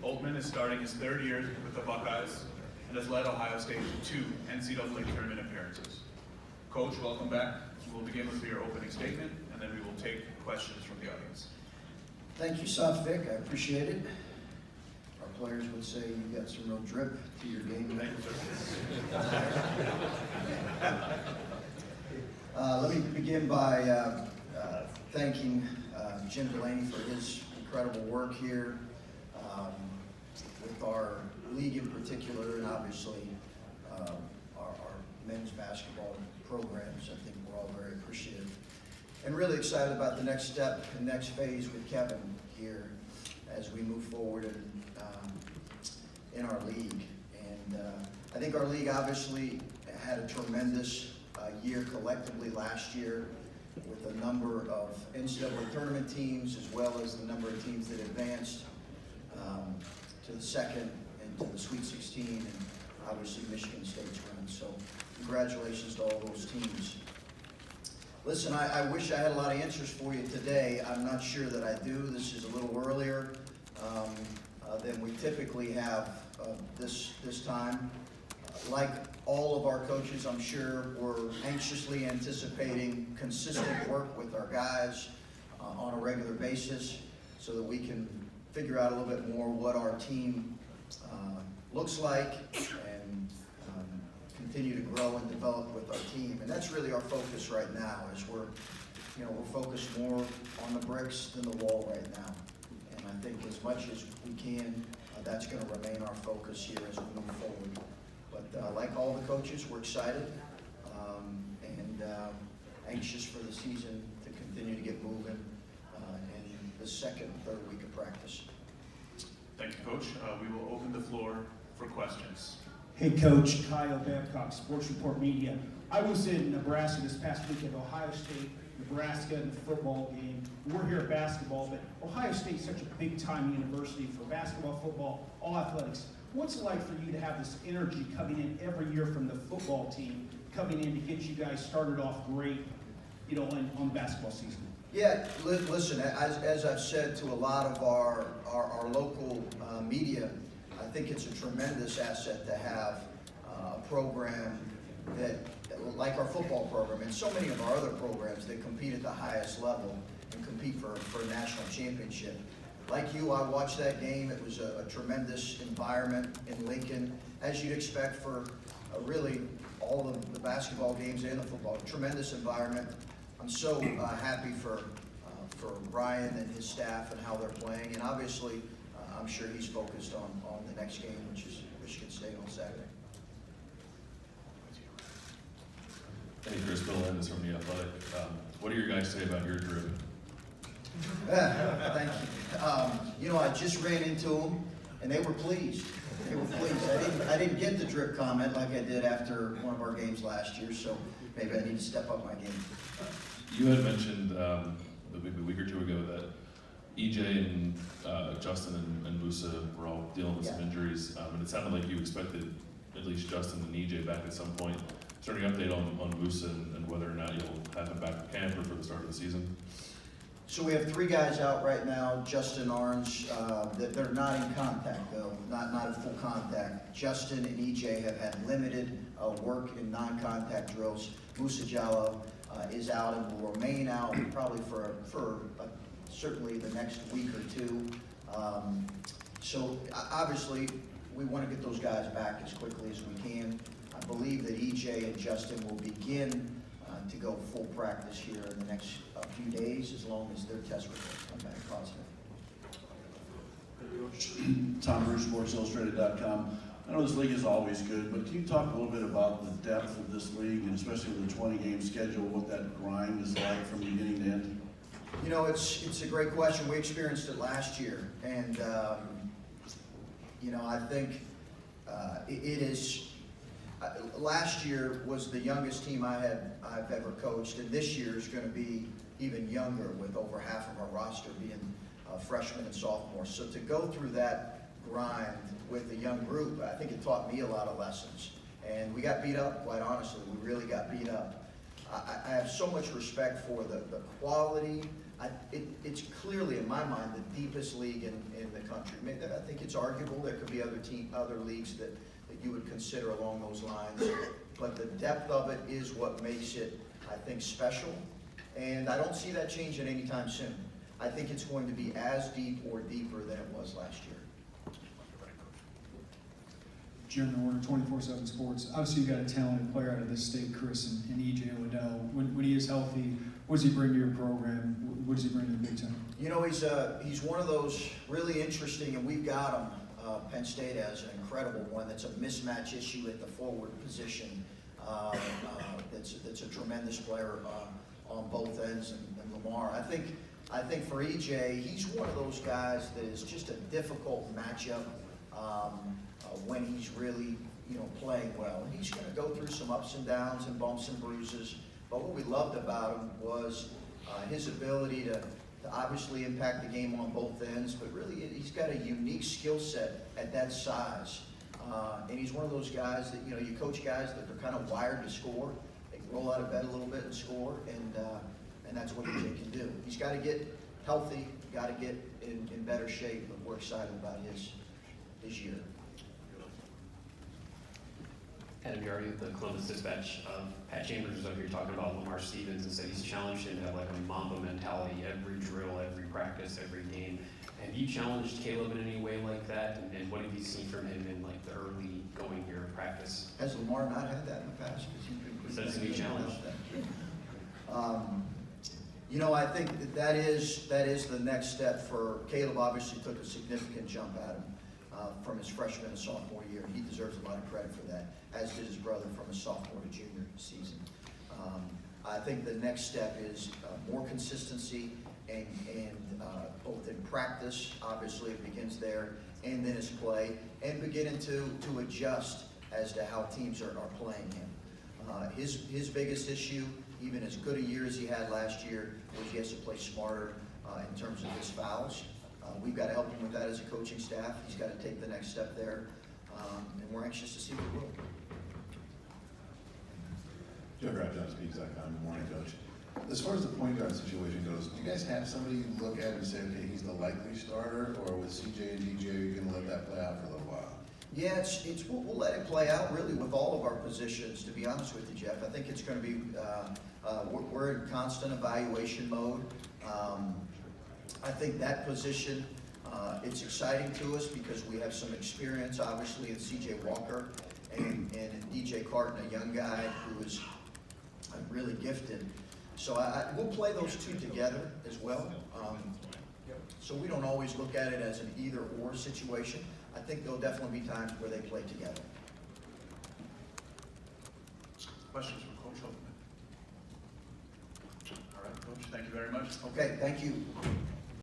Holtmann is starting his third year with the Buckeyes and has led Ohio State to 2 NCAA tournament appearances. Coach, welcome back. We'll begin with your opening statement, and then we will take questions from the audience. Thank you, Vic. I appreciate it. Our players would say you got some real drip to your game. Thank you, sir. Let me begin by thanking Jim Delaney for his incredible work here with our league in particular, and obviously our men's basketball programs. I think we're all very appreciative and really excited about the next step and next phase with Kevin here as we move forward in our league. And I think our league obviously had a tremendous year collectively last year with a number of NCAA tournament teams as well as the number of teams that advanced to the second and to the Sweet 16, and obviously Michigan State's run. So congratulations to all those teams. Listen, I wish I had a lot of answers for you today. I'm not sure that I do. This is a little earlier than we typically have this time. Like all of our coaches, I'm sure, we're anxiously anticipating consistent work with our guys on a regular basis so that we can figure out a little bit more what our team looks like and continue to grow and develop with our team. And that's really our focus right now, is we're focused more on the bricks than the wall right now. And I think as much as we can, that's going to remain our focus here as we move forward. But like all the coaches, we're excited and anxious for the season to continue to get moving in the second, third week of practice. Thank you, Coach. We will open the floor for questions. Hey, Coach. Kyle Babcock, Sports Report Media. I was in Nebraska this past week at Ohio State, Nebraska in the football game. We're here at basketball, but Ohio State's such a big-time university for basketball, football, all athletics. What's it like for you to have this energy coming in every year from the football team, coming in to get you guys started off great, on basketball season? Yeah, listen, as I've said to a lot of our local media, I think it's a tremendous asset to have a program that, like our football program, and so many of our other programs that compete at the highest level and compete for a national championship. Like you, I watched that game. It was a tremendous environment in Lincoln, as you'd expect for really all of the basketball games and the football. Tremendous environment. I'm so happy for Brian and his staff and how they're playing, and obviously I'm sure he's focused on the next game, which is Michigan State on Saturday. Hey, Chris, Bill Ennis from The Athletic. What do your guys say about your drip? Thank you. I just ran into them, and they were pleased. They were pleased. I didn't get the drip comment like I did after one of our games last year, so maybe I need to step up my game. You had mentioned maybe a week or two ago that EJ and Justin and Musa were all dealing with some injuries, and it sounded like you expected at least Justin and EJ back at some point. Is there any update on Musa and whether or not you'll have him back at camp or for the start of the season? So we have 3 guys out right now. Justin, Orange, they're not in contact though, not in full contact. Justin and EJ have had limited work in non-contact drills. Musa Jallow is out and will remain out probably for certainly the next week or 2. So obviously we want to get those guys back as quickly as we can. I believe that EJ and Justin will begin to go full practice here in the next few days, as long as their test results come back positive. Tom Bruce, SportsIllustrated.com. I know this league is always good, but can you talk a little bit about the depth of this league, and especially with the 20-game schedule, what that grind is like from beginning to end? It's a great question. We experienced it last year, and I think it is. Last year was the youngest team I've ever coached, and this year is going to be even younger, with over half of our roster being freshmen and sophomores. So to go through that grind with a young group, I think it taught me a lot of lessons. And we got beat up, quite honestly. We really got beat up. I have so much respect for the quality. It's clearly, in my mind, the deepest league in the country. I mean, I think it's arguable, there could be other leagues that you would consider along those lines, but the depth of it is what makes it, I think, special, and I don't see that changing anytime soon. I think it's going to be as deep or deeper than it was last year. Jim Warner, 24/7 Sports. Obviously, you got a talented player out of this state, Chris, and EJ Liddell. When he is healthy, what does he bring to your program? What does he bring to the Big Ten? You know, he's one of those really interesting, and we've got him. Penn State has an incredible one that's a mismatch issue at the forward position. That's a tremendous player on both ends, and Lamar. I think for EJ, he's one of those guys that is just a difficult matchup when he's really, playing well. And he's going to go through some ups and downs and bumps and bruises. But what we loved about him was his ability to obviously impact the game on both ends, but really he's got a unique skill set at that size. And he's one of those guys that, you coach guys that are kind of wired to score. They can roll out of bed a little bit and score, and that's what EJ can do. He's got to get healthy, got to get in better shape, but we're excited about his year. Adam Yardy with the Columbus Dispatch. Pat Chambers was up here talking about Lamar Stevenson and said he's challenged him to have like a Mamba mentality every drill, every practice, every game. Have you challenged Caleb in any way like that? And what have you seen from him in like the early going year of practice? Has Lamar not had that in the past? Because he's been pretty Says to be challenged. I think that is the next step for Caleb. Obviously took a significant jump at him from his freshman and sophomore year. He deserves a lot of credit for that, as did his brother from his sophomore to junior season. I think the next step is more consistency and both in practice, obviously it begins there, and then his play, and beginning to adjust as to how teams are playing him. His biggest issue, even as good a year as he had last year, was he has to play smarter in terms of his fouls. We've got to help him with that as a coaching staff. He's got to take the next step there, and we're anxious to see what he will. Joe Johnson.com. Good morning, Coach. As far as the point guard situation goes, do you guys have somebody you look at and say, okay, he's the likely starter, or with CJ and DJ, you're going to let that play out for a little while? Yeah, we'll let it play out really with all of our positions, to be honest with you, Jeff. I think it's going to be, we're in constant evaluation mode. I think that position, it's exciting to us because we have some experience, obviously, in CJ Walker and DJ Carton, a young guy who is really gifted. So we'll play those two together as well. So we don't always look at it as an either-or situation. I think there'll definitely be times where they play together. Questions from Coach Holtmann? All right, Coach, thank you very much. Okay, thank you.